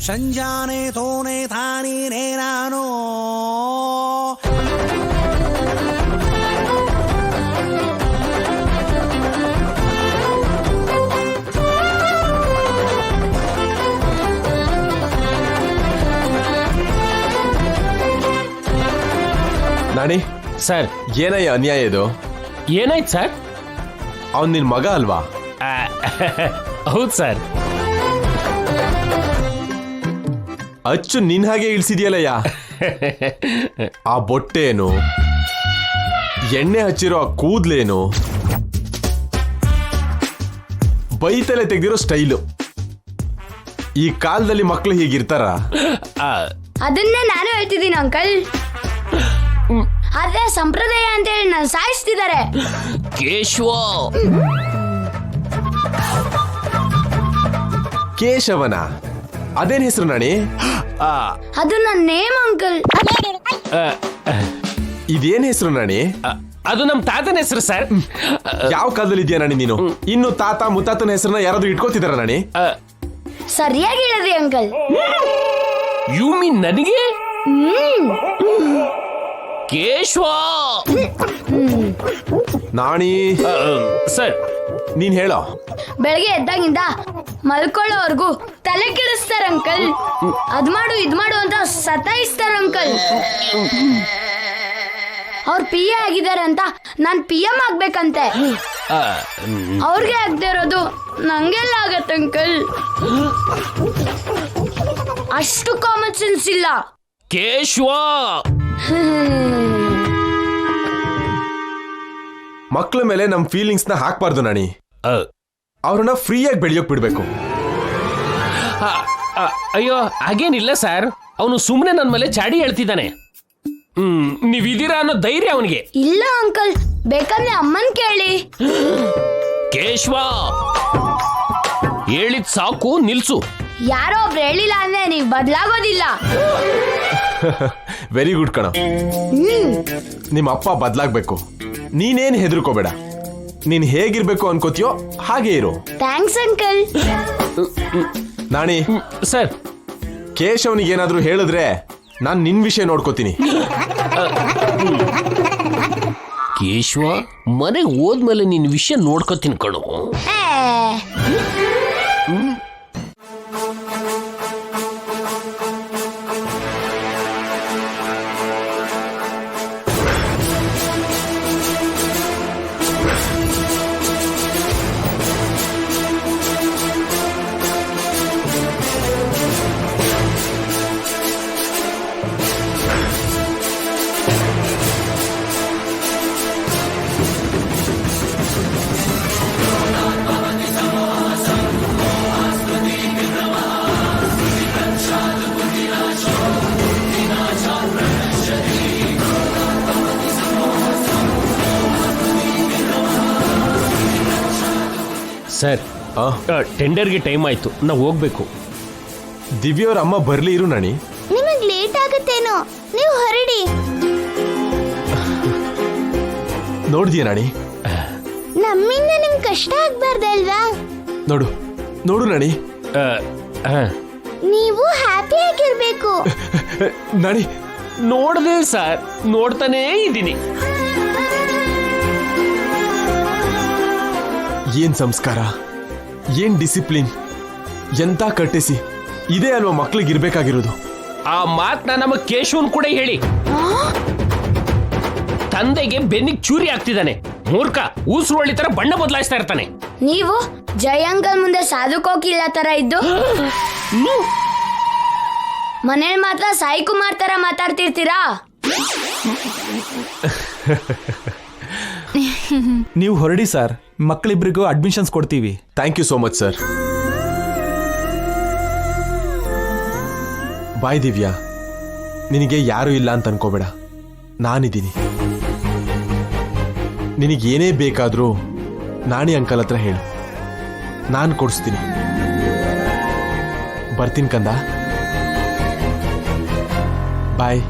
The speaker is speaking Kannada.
ಸಂಜಾನೆ ತೋನೆ ತಾನೀನೇ ನಾನು. ನಾಣಿ ಸರ್, ಏನಯ್ಯ ಅನ್ಯಾಯ ಇದು? ಏನಾಯ್ತು ಸರ್? ಅವನ್ ನಿನ್ ಮಗ ಅಲ್ವಾ? ಹೌದು ಸರ್. ಅಚ್ಚು ನಿನ್ ಹಾಗೆ ಇಳಿಸಿದ್ಯಲ್ಲಯ್ಯ. ಆ ಬೊಟ್ಟೇನು, ಎಣ್ಣೆ ಹಚ್ಚಿರೋ ಆ ಕೂದ್ಲೇನು, ಬೈತಲೆ ತೆಗ್ದಿರೋ ಸ್ಟೈಲು, ಈ ಕಾಲದಲ್ಲಿ ಮಕ್ಕಳು ಹೀಗಿರ್ತಾರ? ಅದನ್ನೇ ನಾನು ಹೇಳ್ತಿದ್ದೀನಿ ಅಂಕಲ್. ಆದ್ರೆ ಸಂಪ್ರದಾಯ ಅಂತ ಹೇಳಿ ನಾನು ಸಾಯಿಸ್ತಿದ್ದಾರೆ. ಕೇಶವನ ಅದೇನ್ ಹೆಸರು ನಾಣಿ? ಅದು ನನ್ನ ನೇಮ್ ಅಂಕಲ್. ಇದೇನ್ ಹೆಸರು ನಾಣಿ? ಅದು ನಮ್ ತಾತನ ಹೆಸರು ಸರ್. ಯಾವ ಕಾಲದಲ್ಲಿ ಇದೆಯಾ ನಾಣಿ ನೀನು? ಇನ್ನು ತಾತ ಮುತ್ತಾತನ ಹೆಸರನ್ನ ಯಾರಾದ್ರೂ ಇಟ್ಕೋತಿದಾರ ನಾಣಿ? ಸರಿಯಾಗಿ ಹೇಳಿದ್ರಿ ಅಂಕಲ್. ಯು ಮೀನ್ ನನಗೆ ಕೇಶವ? ನಾಣಿ ಸರ್, ನೀನ್ ಹೇಳೋ. ಬೆಳಗ್ಗೆ ಎದ್ದಾಗಿಂದ ಮಲ್ಕೊಳ್ಳೋವರೆಗೂ ತಲೆ ಕೆಡಿಸ್ತಾರ ಅಂಕಲ್. ಅದ್ ಮಾಡು ಇದ್ ಮಾಡು ಅಂತ ಸತಾಯಿಸ್ತಾರ ಅಂಕಲ್. ಅವ್ರ ಪಿ ಎ ಆಗಿದ್ದಾರೆ ಅಂತ ನಾನ್ ಪಿ ಎಂ ಆಗ್ಬೇಕಂತೆ. ಅವ್ರಿಗೆ ಆಗದೆ ಇರೋದು ನಂಗೆಲ್ಲ ಆಗತ್ತೆ ಅಂಕಲ್. ಅಷ್ಟು ಕಾಮನ್ ಸೆನ್ಸ್ ಇಲ್ಲ. ಕೇಶವ, ಮಕ್ಳ ಮೇಲೆ ನಮ್ ಫೀಲಿಂಗ್ಸ್ ನ ಹಾಕ್ಬಾರ್ದು ನಾಣಿ. ಅವ್ರನ್ನ ಫ್ರೀಯಾಗಿ ಬೆಳೆಯೋಕ್ ಬಿಡ್ಬೇಕು. ಅಯ್ಯೋ ಹಾಗೇನಿಲ್ಲ ಸರ್. ಅವನು ಸುಮ್ಮನೆ ನನ್ನ ಮೇಲೆ ಚಾಡಿ ಹೇಳ್ತಿದ್ದಾನೆ. ನೀವಿದ್ದೀರಾ ಅನ್ನೋ ಧೈರ್ಯ ಅವನಿಗೆ ಇಲ್ಲ ಅಂಕಲ್. ಬೇಕಂದ್ರೆ ಅಮ್ಮನ್ ಕೇಳಿ. ಕೇಶವ, ಹೇಳಿದ್ ಸಾಕು, ನಿಲ್ಸು. ಯಾರೋ ಒಬ್ರು ಹೇಳಿಲ್ಲ ಅಂದ್ರೆ ನೀವ್ ಬದ್ಲಾಗೋದಿಲ್ಲ. ವೆರಿ ಗುಡ್ ಕಣ. ನಿಮ್ಮ ಅಪ್ಪ ಬದ್ಲಾಗ್ಬೇಕು. ನೀನೇನ್ ಹೆದರ್ಕೋಬೇಡ. ನೀನ್ ಹೇಗಿರ್ಬೇಕು ಅನ್ಕೋತೀಯೋ ಹಾಗೆ ಇರು. Thanks uncle. ನಾಣಿ ಸರ್, ಕೇಶವನಿಗೆ ಏನಾದ್ರೂ ಹೇಳಿದ್ರೆ ನಾನ್ ನಿನ್ ವಿಷಯ ನೋಡ್ಕೋತೀನಿ. ಕೇಶವ, ಮನೆಗೆ ಹೋದ್ಮೇಲೆ ನಿನ್ ವಿಷಯ ನೋಡ್ಕೋತೀನಿ ಕಣು. ಸರ್, ಟೆಂಡರ್ಗೆ ಟೈಮ್ ಆಯ್ತು, ನಾವು ಹೋಗ್ಬೇಕು. ದಿವ್ಯವ್ರ ಅಮ್ಮ ಬರ್ಲಿ ಇರು ನಾಣಿ. ನಿಮಗ್ ಲೇಟ್ ಆಗುತ್ತೇನೋ, ನೀವು ಹೊರಡಿ. ನೋಡ್ದಿಯ ನಾಣಿ? ನಮ್ಮಿಂದ ನಿಮ್ ಕಷ್ಟ ಆಗ್ಬಾರ್ದಲ್ವಾ? ನೋಡು ನೋಡು ನಾಣಿ. ನೀವು ಹ್ಯಾಪಿ ಆಗಿರ್ಬೇಕು. ನಾಣಿ ನೋಡ್ದೆ ಸರ್, ನೋಡ್ತಾನೇ ಇದ್ದೀನಿ. ಏನ್ ಸಂಸ್ಕಾರ, ಏನ್ ಡಿಸಿಪ್ಲಿನ್, ಎಂತ ಕಟ್ಟಿಸಿ. ಇದೇ ಅಲ್ವಾ ಮಕ್ಳಿಗೆ ಇರ್ಬೇಕಾಗಿರೋದು. ಆ ಮಾತನ್ನ ನಮ್ಮ ಕೇಶವನ್ ಕೂಡ ಹೇಳಿ. ತಂದೆಗೆ ಬೆನ್ನಿಗೆ ಚೂರಿ ಆಗ್ತಿದ್ದಾನೆ. ಮೂರ್ಖ, ಊಸುವಳ್ಳಿ ತರ ಬಣ್ಣ ಬದಲಾಯಿಸ್ತಾ ಇರ್ತಾನೆ. ನೀವು ಜಯಂಕಲ್ ಮುಂದೆ ಸಾಧುಕೋಕಿಲ್ಲ ತರ ಇದ್ದು ಮನೇಲಿ ಮಾತ್ರ ಸಾಯಿ ಕುಮಾರ್ ತರ ಮಾತಾಡ್ತಿರ್ತೀರಾ? ನೀವು ಹೊರಡಿ ಸರ್, ಮಕ್ಕಳಿಬ್ರಿಗೂ ಅಡ್ಮಿಷನ್ಸ್ ಕೊಡ್ತೀವಿ. Thank you so much sir. Bye Divya, ನಿನಗೆ ಯಾರು ಇಲ್ಲ ಅಂತ ಅನ್ಕೋಬೇಡ, ನಾನಿದ್ದೀನಿ. ನಿನಗೇನೇ ಬೇಕಾದ್ರೂ ನಾಣಿ ಅಂಕಲ್ ಹತ್ರ ಹೇಳು, ನಾನು ಕೊಡಿಸ್ತೀನಿ. ಬರ್ತೀನಿ ಕಂದ. ಬಾಯ್.